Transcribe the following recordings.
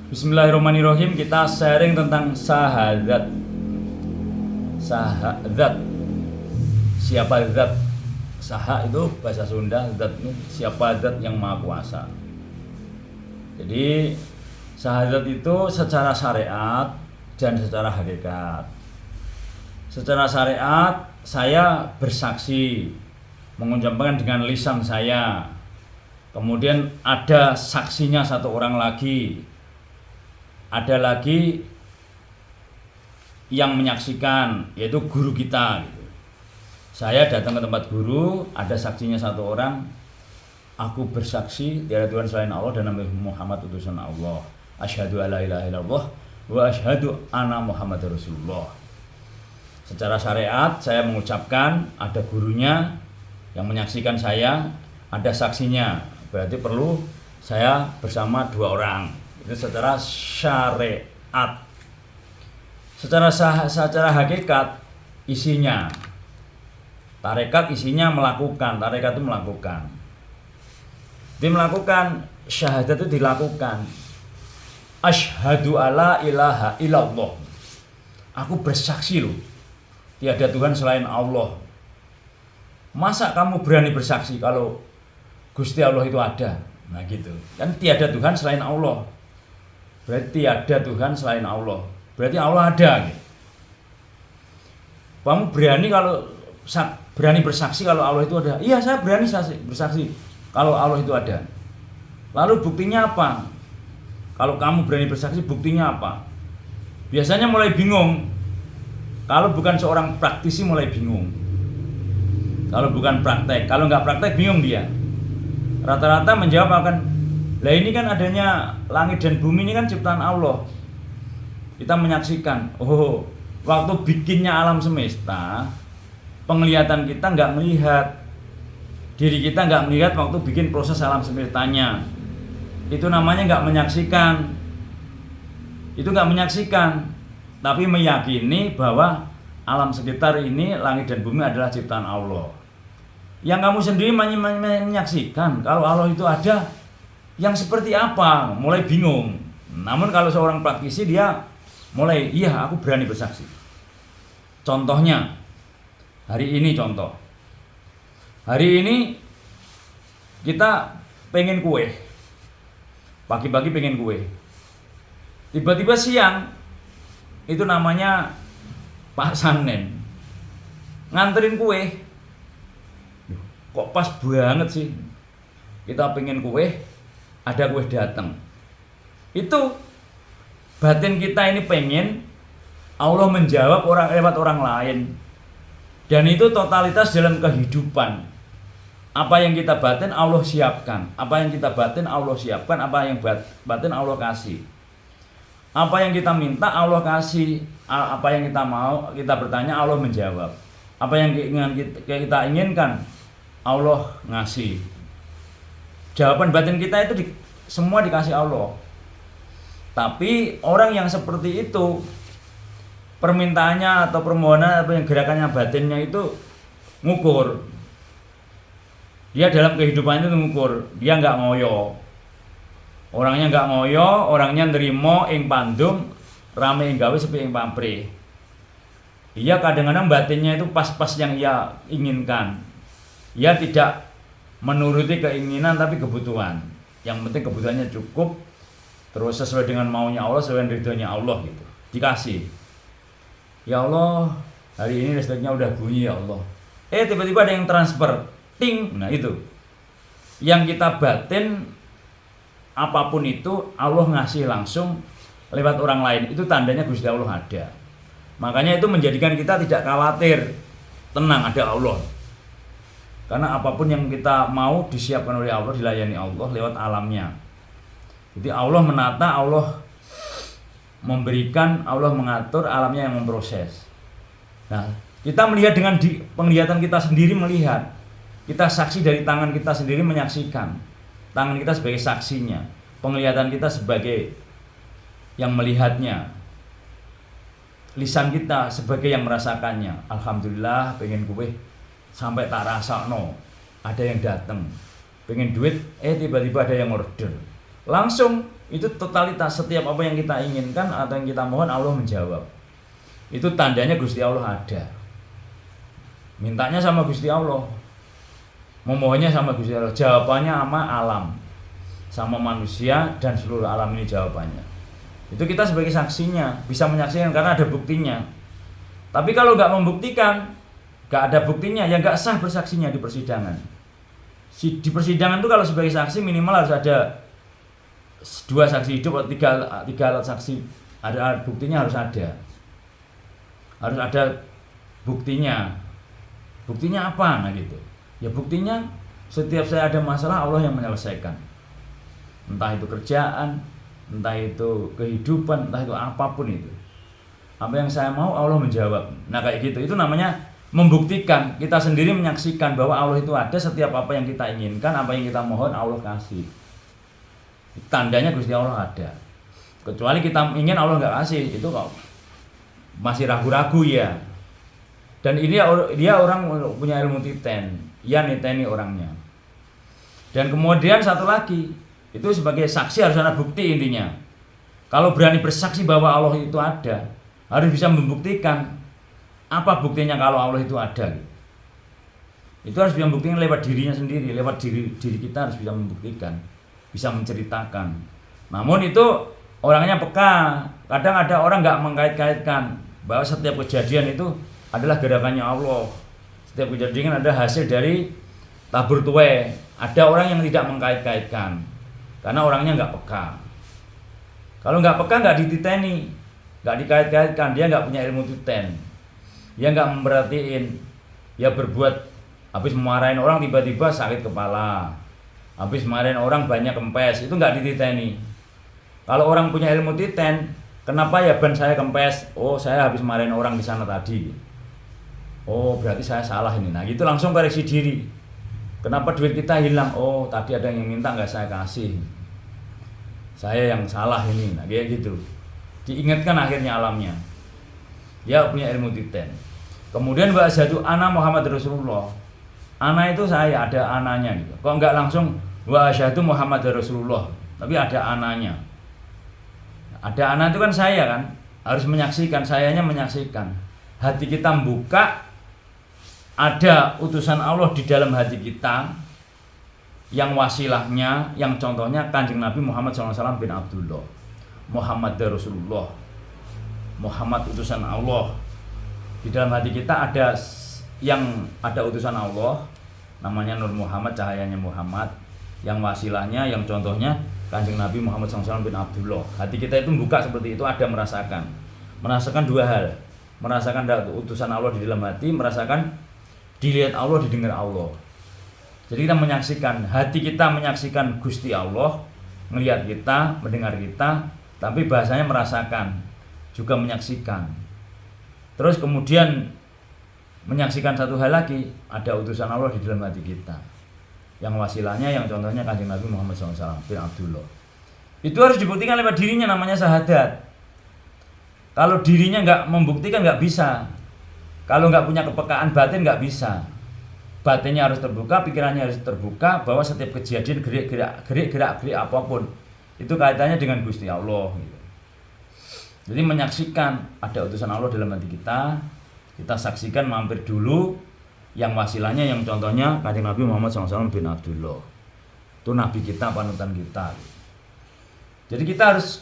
Bismillahirrahmanirrahim. Kita sharing tentang syahadat. Syahadat. Siapa zat? Saha itu bahasa Sunda, zat ini siapa zat yang maha kuasa. Jadi syahadat itu secara syariat dan secara hakikat. Secara syariat saya bersaksi, mengucapkan dengan lisan saya. Kemudian ada saksinya satu orang lagi. Ada lagi yang menyaksikan, yaitu guru kita gitu. Saya datang ke tempat guru, ada saksinya satu orang. Aku bersaksi tiada Tuhan selain Allah dan Nabi Muhammad utusan Allah. Asyhadu alla ilaha illallah wa asyhadu anna Muhammadar Rasulullah. Secara syariat saya mengucapkan, ada gurunya yang menyaksikan saya, ada saksinya. Berarti perlu saya bersama dua orang. Itu secara syariat. Secara hakikat isinya, tarekat isinya melakukan, tarekat itu melakukan. Dia melakukan, syahadat itu dilakukan. Asyhadu alla ilaha illallah. Aku bersaksi loh, tiada Tuhan selain Allah. Masa kamu berani bersaksi kalau Gusti Allah itu ada? Nah gitu. Kan tiada Tuhan selain Allah. Berarti tiada Tuhan selain Allah. Berarti Allah ada gitu. Kamu berani bersaksi kalau Allah itu ada? Iya, saya berani bersaksi kalau Allah itu ada. Lalu buktinya apa? Kalau kamu berani bersaksi, buktinya apa? Biasanya mulai bingung. Kalau bukan seorang praktisi mulai bingung. Kalau bukan praktek, kalau nggak praktek bingung dia. Rata-rata menjawab akan, lah ini kan adanya langit dan bumi ini kan ciptaan Allah. Kita menyaksikan, oh waktu bikinnya alam semesta, penglihatan kita nggak melihat, diri kita nggak melihat waktu bikin proses alam semestanya. Itu namanya nggak menyaksikan. Itu nggak menyaksikan, tapi meyakini bahwa alam sekitar ini, langit dan bumi adalah ciptaan Allah. Yang kamu sendiri menyaksikan kalau Allah itu ada, yang seperti apa? Mulai bingung. Namun kalau seorang praktisi dia mulai, iya aku berani bersaksi. Contohnya, hari ini contoh. Hari ini kita pengen kue. Pagi-pagi pengen kue. Tiba-tiba siang, itu namanya Pak Sanen nganterin kue. Kok pas banget sih, kita pengen kue, ada kue datang. Itu batin kita ini pengen, Allah menjawab lewat orang lain. Dan itu totalitas dalam kehidupan. Apa yang kita batin Allah siapkan. Apa yang kita batin Allah siapkan. Apa yang batin Allah kasih. Apa yang kita minta Allah kasih. Apa yang kita mau, kita bertanya Allah menjawab. Apa yang kita inginkan Allah ngasih. Jawaban batin kita itu semua dikasih Allah. Tapi orang yang seperti itu, permintaannya atau permohonan atau yang gerakannya batinnya itu ngukur. Dia dalam kehidupan itu ngukur. Dia nggak ngoyo. Orangnya nggak ngoyo, orangnya nerimo ing pandum, rame ing gawe sepi ing pampre. Iya, kadang-kadang batinnya itu pas-pas yang ia inginkan. Ia tidak menuruti keinginan tapi kebutuhan. Yang penting kebutuhannya cukup, terus sesuai dengan maunya Allah, sesuai dengan ridhonya Allah gitu. Dikasih. Ya Allah, hari ini listriknya udah bunyi ya Allah. Tiba-tiba ada yang transfer, ting. Nah itu. Yang kita batin apapun itu Allah ngasih langsung lewat orang lain. Itu tandanya Gusti Allah ada. Makanya itu menjadikan kita tidak khawatir. Tenang, ada Allah. Karena apapun yang kita mau disiapkan oleh Allah, dilayani Allah lewat alamnya. Jadi Allah menata, Allah memberikan, Allah mengatur, alamnya yang memproses. Nah, kita melihat dengan penglihatan kita sendiri melihat. Kita saksi dari tangan kita sendiri menyaksikan. Tangan kita sebagai saksinya. Penglihatan kita sebagai yang melihatnya. Lisan kita sebagai yang merasakannya. Alhamdulillah pengen kue sampai tak rasa ada yang datang pengen duit, tiba-tiba ada yang order, langsung Itu totalitas, setiap apa yang kita inginkan atau yang kita mohon Allah menjawab. Itu tandanya Gusti Allah ada. Mintanya sama Gusti Allah, memohonnya sama Gusti Allah, jawabannya sama alam, sama manusia dan seluruh alam ini jawabannya. Itu kita sebagai saksinya, bisa menyaksikan karena ada buktinya. Tapi kalau nggak membuktikan, nggak ada buktinya, ya nggak sah bersaksinya di persidangan. Di persidangan itu kalau sebagai saksi minimal harus ada 2 saksi hidup atau 3 alat saksi, ada buktinya, harus ada buktinya. Buktinya apa? Nah gitu. Ya buktinya setiap saya ada masalah Allah yang menyelesaikan. Entah itu kerjaan, entah itu kehidupan, entah itu apapun itu. Apa yang saya mau Allah menjawab. Nah kayak gitu. Itu namanya membuktikan. Kita sendiri menyaksikan bahwa Allah itu ada, setiap apa yang kita inginkan, apa yang kita mohon Allah kasih. Tandanya Gusti Allah ada. Kecuali kita ingin Allah nggak kasih, itu kok masih ragu-ragu ya. Dan ini dia orang punya ilmu titen, ya niteni orangnya. Dan kemudian satu lagi, itu sebagai saksi harus ada bukti intinya. Kalau berani bersaksi bahwa Allah itu ada, harus bisa membuktikan. Apa buktinya kalau Allah itu ada? Itu harus bisa membuktikan lewat dirinya sendiri, lewat diri kita harus bisa membuktikan, bisa menceritakan. Namun itu orangnya peka. Kadang ada orang nggak mengkait-kaitkan bahwa setiap kejadian itu adalah gerakannya Allah. Setiap kejadian ada hasil dari tabur tuai. Ada orang yang tidak mengkait-kaitkan karena orangnya nggak peka. Kalau nggak peka, nggak dititeni, nggak dikait-kaitkan, dia nggak punya ilmu titen, dia nggak memperhatiin, dia berbuat, habis memarahin orang tiba-tiba sakit kepala, habis marahin orang banyak kempes, itu nggak dititeni. Kalau orang punya ilmu titen, kenapa ya ban saya kempes? Oh, saya habis marahin orang di sana tadi. Oh, berarti saya salah ini. Nah, gitu langsung koreksi diri. Kenapa duit kita hilang? Oh, tadi ada yang minta nggak saya kasih. Saya yang salah ini. Nah, kayak gitu. Diingatkan akhirnya alamnya. Dia punya ilmu titen. Kemudian wa asyhadu anna Muhammad Rasulullah. Ana itu saya, ada ananya gitu. Kok nggak langsung wa asyhadu Muhammad Rasulullah, tapi ada ananya. Ada ana itu kan saya kan, harus menyaksikan, sayanya menyaksikan. Hati kita membuka, ada utusan Allah di dalam hati kita, yang wasilahnya, yang contohnya Kanjeng Nabi Muhammad SAW bin Abdullah, Muhammad Rasulullah, Muhammad utusan Allah. Di dalam hati kita ada yang ada utusan Allah, namanya Nur Muhammad, cahayanya Muhammad, yang wasilahnya, yang contohnya Kanjeng Nabi Muhammad SAW bin Abdullah. Hati kita itu membuka seperti itu, ada merasakan 2 hal, merasakan ada utusan Allah di dalam hati, merasakan dilihat Allah, didengar Allah. Jadi kita menyaksikan, hati kita menyaksikan Gusti Allah, melihat kita, mendengar kita, tapi bahasanya merasakan, juga menyaksikan. Terus kemudian menyaksikan satu hal lagi, ada utusan Allah di dalam hati kita, yang wasilahnya, yang contohnya Kanjeng Nabi Muhammad SAW bin Abdullah. Itu harus dibuktikan lewat dirinya, namanya syahadat. Kalau dirinya nggak membuktikan, nggak bisa. Kalau nggak punya kepekaan batin, nggak bisa. Batinnya harus terbuka, pikirannya harus terbuka, bahwa setiap kejadian gerak apapun itu kaitannya dengan Gusti Allah gitu. Jadi menyaksikan ada utusan Allah dalam hati kita, kita saksikan, mampir dulu, yang wasilahnya, yang contohnya Kanjeng Nabi Muhammad SAW bin Abdullah. Itu Nabi kita, panutan kita. Jadi kita harus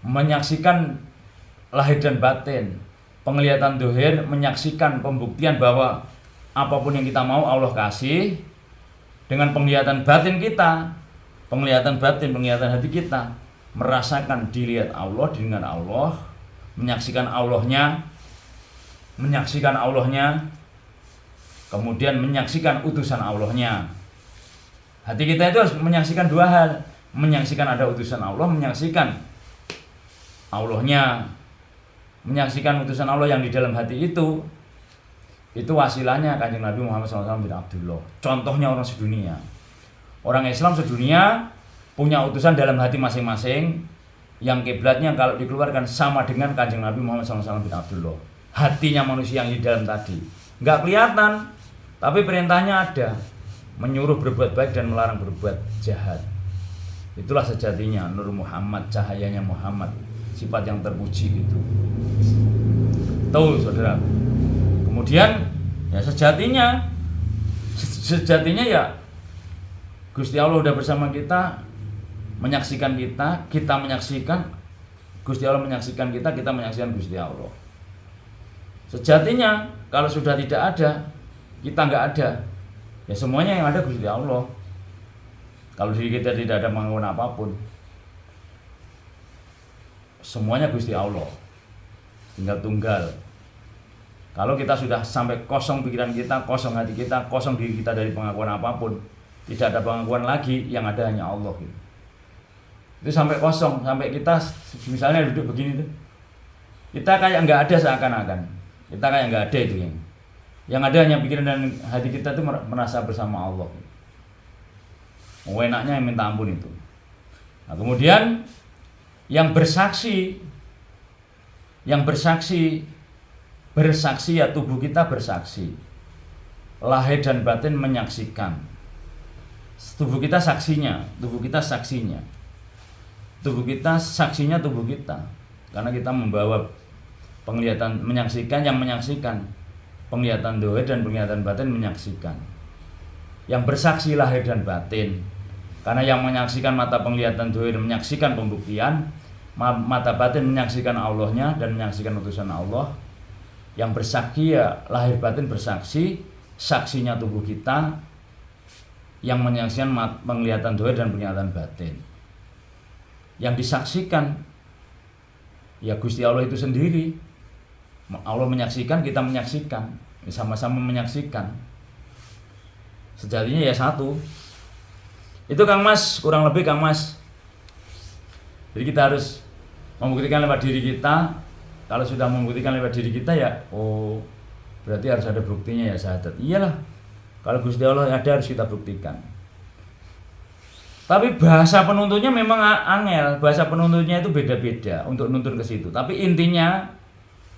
menyaksikan lahir dan batin, penglihatan dohir, menyaksikan pembuktian bahwa apapun yang kita mau Allah kasih. Dengan penglihatan batin kita, penglihatan batin, penglihatan hati kita, merasakan dilihat Allah, didengar Allah, menyaksikan Allahnya, kemudian menyaksikan utusan Allahnya. Hati kita itu harus menyaksikan 2 hal, menyaksikan ada utusan Allah, menyaksikan Allahnya, menyaksikan utusan Allah yang di dalam hati itu wasilahnya Kanjeng Nabi Muhammad SAW bin Abdullah. Contohnya orang sedunia, orang Islam sedunia punya utusan dalam hati masing-masing, yang kiblatnya kalau dikeluarkan sama dengan Kanjeng Nabi Muhammad SAW bin Abdullah. Hatinya manusia yang di dalam tadi nggak kelihatan, tapi perintahnya ada, menyuruh berbuat baik dan melarang berbuat jahat. Itulah sejatinya Nur Muhammad, cahayanya Muhammad, sifat yang terpuji itu. Tahu saudara. Kemudian ya sejatinya ya Gusti Allah udah bersama kita, menyaksikan kita, kita menyaksikan Gusti Allah, menyaksikan kita, kita menyaksikan Gusti Allah. Sejatinya kalau sudah tidak ada, kita nggak ada, ya semuanya yang ada Gusti Allah. Kalau diri kita tidak ada pengakuan apapun, semuanya Gusti Allah, tinggal tunggal. Kalau kita sudah sampai kosong pikiran kita, kosong hati kita, kosong diri kita dari pengakuan apapun, tidak ada pengakuan lagi, yang ada hanya Allah gitu. Itu sampai kosong, sampai kita misalnya duduk begini tuh, kita kayak nggak ada seakan-akan, kita kayak nggak ada itu yang ada hanya pikiran dan hati kita tuh merasa bersama Allah. Enaknya yang minta ampun itu. Nah, kemudian yang bersaksi ya tubuh kita bersaksi, lahir dan batin menyaksikan. Tubuh kita saksinya, tubuh kita saksinya tubuh kita, karena kita membawa penglihatan, menyaksikan, yang menyaksikan penglihatan dohir dan penglihatan batin menyaksikan. Yang bersaksi lahir dan batin, karena yang menyaksikan mata penglihatan dohir menyaksikan pembuktian, mata batin menyaksikan Allahnya dan menyaksikan utusan Allah. Yang bersaksi ya lahir batin bersaksi, saksinya tubuh kita, yang menyaksikan penglihatan dohir dan penglihatan batin. Yang disaksikan ya Gusti Allah itu sendiri. Allah menyaksikan, kita menyaksikan, sama-sama menyaksikan. Sejatinya ya satu. Itu Kang Mas, kurang lebih Kang Mas. Jadi kita harus membuktikan lewat diri kita. Kalau sudah membuktikan lewat diri kita ya, oh berarti harus ada buktinya ya syahadat. Iyalah, kalau Gusti Allah ada harus kita buktikan. Tapi bahasa penuntutnya memang angel, bahasa penuntutnya itu beda-beda untuk nuntun ke situ. Tapi intinya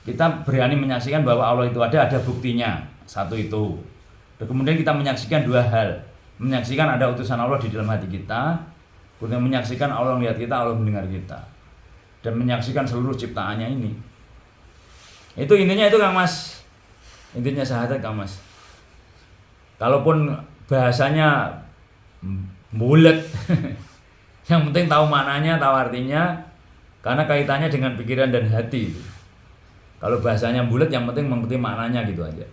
kita berani menyaksikan bahwa Allah itu ada buktinya. Satu itu. Dan kemudian kita menyaksikan dua hal. Menyaksikan ada utusan Allah di dalam hati kita, kemudian menyaksikan Allah melihat kita, Allah mendengar kita, dan menyaksikan seluruh ciptaannya ini. Itu intinya itu Kang Mas. Intinya syahadat Kang Mas. Kalaupun bahasanya bulet, yang penting tahu maknanya, tahu artinya, karena kaitannya dengan pikiran dan hati. Kalau bahasanya bulet, yang penting mengerti maknanya gitu aja.